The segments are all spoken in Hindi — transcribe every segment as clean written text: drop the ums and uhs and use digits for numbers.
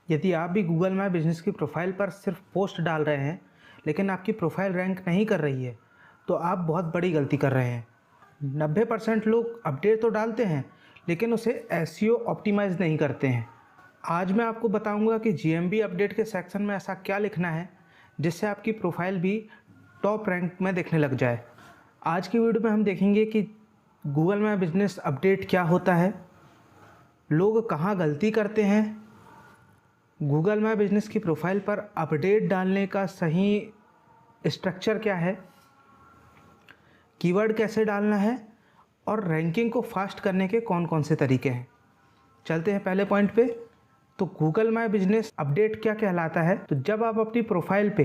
यदि आप भी गूगल माय बिज़नेस की प्रोफाइल पर सिर्फ पोस्ट डाल रहे हैं लेकिन आपकी प्रोफाइल रैंक नहीं कर रही है तो आप बहुत बड़ी गलती कर रहे हैं। 90% लोग अपडेट तो डालते हैं लेकिन उसे एसईओ ऑप्टिमाइज़ नहीं करते हैं। आज मैं आपको बताऊंगा कि जीएमबी अपडेट के सेक्शन में ऐसा क्या लिखना है जिससे आपकी प्रोफाइल भी टॉप रैंक में दिखने लग जाए। आज की वीडियो में हम देखेंगे कि गूगल माय बिज़नेस अपडेट क्या होता है, लोग कहाँ गलती करते हैं, गूगल माय बिज़नेस की प्रोफाइल पर अपडेट डालने का सही स्ट्रक्चर क्या है, कीवर्ड कैसे डालना है और रैंकिंग को फास्ट करने के कौन कौन से तरीके हैं। चलते हैं पहले पॉइंट पे। तो गूगल माय बिज़नेस अपडेट क्या कहलाता है? तो जब आप अपनी प्रोफाइल पे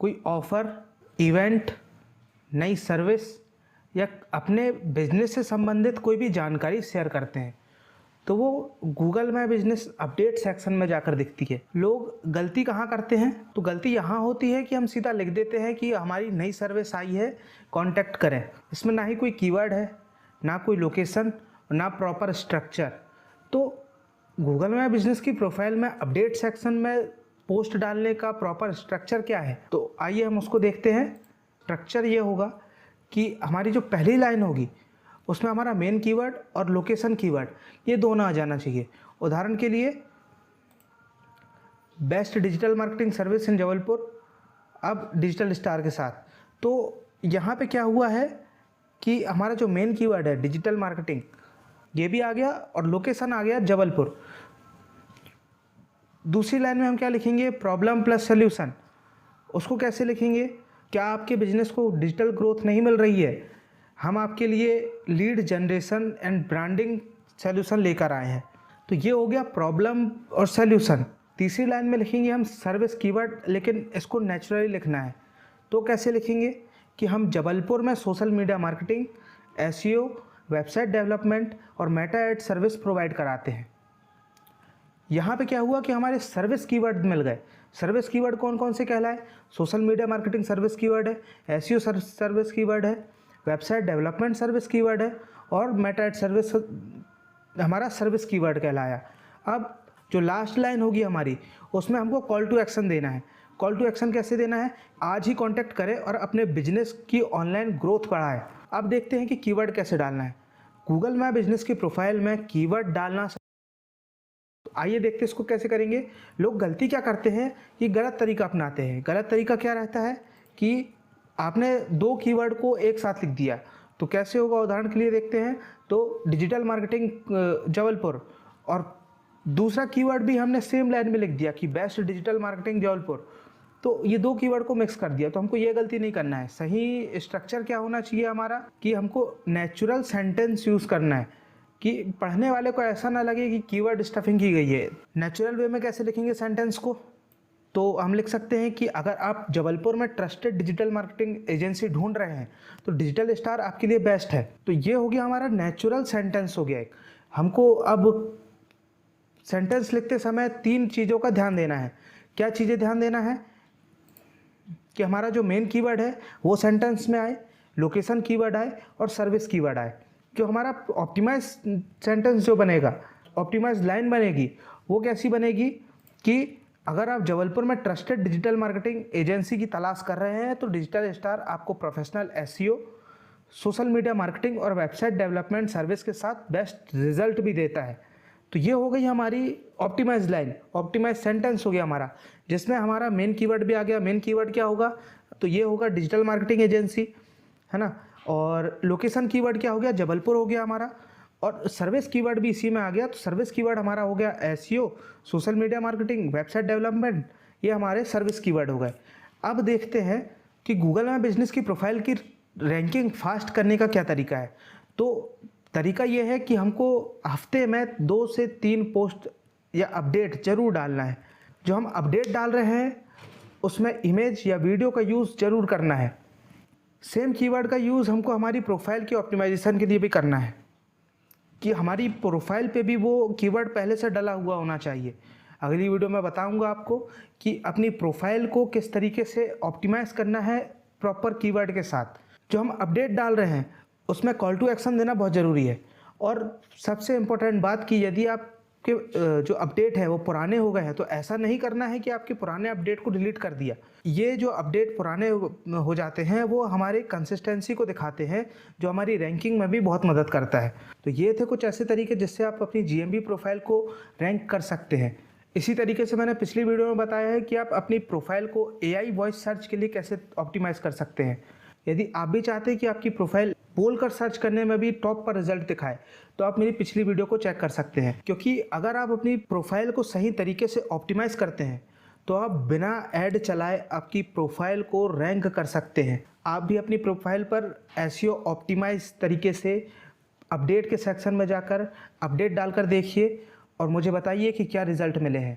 कोई ऑफ़र, इवेंट, नई सर्विस या अपने बिजनेस से संबंधित कोई भी जानकारी शेयर करते हैं तो वो Google my business update section में जाकर दिखती है। लोग गलती कहाँ करते हैं? तो गलती यहाँ होती है कि हम सीधा लिख देते हैं कि हमारी नई सर्विस आई है, कांटेक्ट करें। इसमें ना ही कोई कीवर्ड है, ना कोई लोकेशन, ना प्रॉपर स्ट्रक्चर। तो गूगल माय बिज़नेस की प्रोफाइल में अपडेट सेक्शन में पोस्ट डालने का प्रॉपर स्ट्रक्चर क्या है? तो आइए हम उसको देखते हैं। स्ट्रक्चर ये होगा कि हमारी जो पहली लाइन होगी उसमें हमारा मेन कीवर्ड और लोकेशन कीवर्ड ये दोनों आ जाना चाहिए। उदाहरण के लिए best digital marketing service in Jabalpur, अब डिजिटल स्टार के साथ। तो यहाँ पे क्या हुआ है कि हमारा जो मेन कीवर्ड है डिजिटल मार्केटिंग ये भी आ गया और लोकेशन आ गया जबलपुर। दूसरी लाइन में हम क्या लिखेंगे? Problem plus solution. उसको कैसे लिखेंगे? क्या आपके बिजनेस को डिजिटल ग्रोथ नहीं मिल रही है? हम आपके लिए lead generation and branding solution लेकर आए हैं। तो ये हो गया प्रॉब्लम और सॉल्यूशन। तीसरी लाइन में लिखेंगे हम सर्विस कीवर्ड, लेकिन इसको नेचुरली लिखना है। तो कैसे लिखेंगे कि हम जबलपुर में social media marketing, SEO, website development और मेटा एड सर्विस प्रोवाइड कराते हैं। यहाँ पे क्या हुआ कि हमारे सर्विस कीवर्ड मिल गए। सर्विस कीवर्ड कौन कौन से कहलाए? Social media marketing service keyword है, एसईओ सर्विस कीवर्ड है, वेबसाइट डेवलपमेंट सर्विस कीवर्ड है और मेटा एड सर्विस हमारा सर्विस कीवर्ड कहलाया। अब जो लास्ट लाइन होगी हमारी उसमें हमको कॉल टू एक्शन देना है। कॉल टू एक्शन कैसे देना है? आज ही कांटेक्ट करें और अपने बिजनेस की ऑनलाइन ग्रोथ बढ़ाएं। अब देखते हैं कि कीवर्ड कैसे डालना है। गूगल माय बिजनेस की प्रोफाइल में कीवर्ड डालना, तो आइए देखते हैं इसको कैसे करेंगे। लोग गलती क्या करते हैं कि गलत तरीका अपनाते हैं। गलत तरीका क्या रहता है कि आपने दो कीवर्ड को एक साथ लिख दिया। तो कैसे होगा उदाहरण के लिए देखते हैं। तो डिजिटल मार्केटिंग जबलपुर और दूसरा कीवर्ड भी हमने सेम लाइन में लिख दिया कि बेस्ट डिजिटल मार्केटिंग जबलपुर। तो ये दो कीवर्ड को मिक्स कर दिया। तो हमको ये गलती नहीं करना है। सही स्ट्रक्चर क्या होना चाहिए हमारा कि हमको नेचुरल सेंटेंस यूज़ करना है कि पढ़ने वाले को ऐसा ना लगे कि कीवर्ड स्टफिंग की गई है। नेचुरल वे में कैसे लिखेंगे सेंटेंस को? तो हम लिख सकते हैं कि अगर आप जबलपुर में ट्रस्टेड डिजिटल मार्केटिंग एजेंसी ढूंढ रहे हैं तो डिजिटल स्टार आपके लिए बेस्ट है। तो ये हो गया हमारा नेचुरल सेंटेंस हो गया एक। हमको अब सेंटेंस लिखते समय तीन चीज़ों का ध्यान देना है। क्या चीज़ें ध्यान देना है? कि हमारा जो मेन कीवर्ड है वो सेंटेंस में आए, लोकेशन कीवर्ड आए और सर्विस कीवर्ड आए। जो हमारा ऑप्टिमाइज सेंटेंस जो बनेगा, ऑप्टिमाइज लाइन बनेगी, वो कैसी बनेगी कि अगर आप जबलपुर में ट्रस्टेड डिजिटल मार्केटिंग एजेंसी की तलाश कर रहे हैं तो डिजिटल स्टार आपको professional SEO, social media marketing और वेबसाइट डेवलपमेंट सर्विस के साथ बेस्ट रिजल्ट भी देता है। तो ये हो गई हमारी ऑप्टिमाइज लाइन, ऑप्टिमाइज सेंटेंस हो गया हमारा, जिसमें हमारा मेन कीवर्ड भी आ गया। मेन कीवर्ड क्या होगा? तो ये होगा डिजिटल मार्केटिंग एजेंसी, है ना। और लोकेशन कीवर्ड क्या हो गया? जबलपुर हो गया हमारा। और सर्विस कीवर्ड भी इसी में आ गया। तो सर्विस कीवर्ड हमारा हो गया SEO, social media marketing, website development, ये हमारे सर्विस कीवर्ड हो गए। अब देखते हैं कि गूगल माय बिजनेस की प्रोफाइल की रैंकिंग फास्ट करने का क्या तरीका है। तो तरीका ये है कि हमको हफ्ते में 2 से 3 पोस्ट या अपडेट ज़रूर डालना है। जो हम अपडेट डाल रहे हैं उसमें इमेज या वीडियो का यूज़ ज़रूर करना है। सेम कीवर्ड का यूज़ हमको हमारी प्रोफाइल की ऑप्टिमाइजेशन के लिए भी करना है कि हमारी प्रोफाइल पे भी वो कीवर्ड पहले से डला हुआ होना चाहिए। अगली वीडियो में बताऊंगा आपको कि अपनी प्रोफाइल को किस तरीके से ऑप्टिमाइज़ करना है प्रॉपर कीवर्ड के साथ। जो हम अपडेट डाल रहे हैं उसमें कॉल टू एक्शन देना बहुत ज़रूरी है। और सबसे इम्पोर्टेंट बात कि यदि आप के जो अपडेट है वो पुराने हो गए हैं, तो ऐसा नहीं करना है कि आपके पुराने अपडेट को डिलीट कर दिया। ये जो अपडेट पुराने हो जाते हैं वो हमारे कंसिस्टेंसी को दिखाते हैं, जो हमारी रैंकिंग में भी बहुत मदद करता है। तो ये थे कुछ ऐसे तरीके जिससे आप अपनी जीएमबी प्रोफाइल को रैंक कर सकते हैं। इसी तरीके से मैंने पिछली वीडियो में बताया है कि आप अपनी प्रोफाइल को एआई वॉइस सर्च के लिए कैसे ऑप्टिमाइज़ कर सकते हैं। यदि आप भी चाहते हैं कि आपकी प्रोफाइल बोलकर सर्च करने में भी टॉप पर रिजल्ट दिखाए, तो आप मेरी पिछली वीडियो को चेक कर सकते हैं। क्योंकि अगर आप अपनी प्रोफाइल को सही तरीके से ऑप्टिमाइज़ करते हैं तो आप बिना ऐड चलाए आपकी प्रोफाइल को रैंक कर सकते हैं। आप भी अपनी प्रोफाइल पर एसईओ ऑप्टिमाइज तरीके से अपडेट के सेक्शन में जाकर अपडेट डालकर देखिए और मुझे बताइए कि क्या रिजल्ट मिले हैं।